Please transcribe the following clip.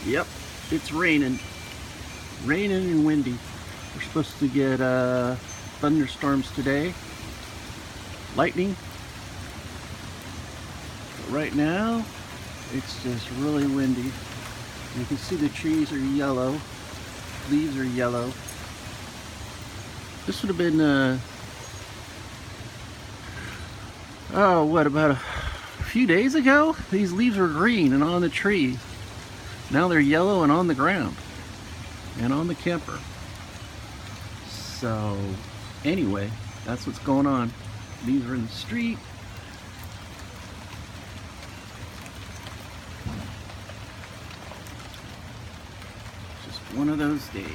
Yep, it's raining. Raining and windy. We're supposed to get thunderstorms today. Lightning. But right now, it's just really windy. You can see the trees are yellow. Leaves are yellow. This would have been, oh, what, about a few days ago? These leaves were green and on the tree. Now they're yellow and on the ground and on the camper. So anyway, that's what's going on. These are in the street. Just one of those days.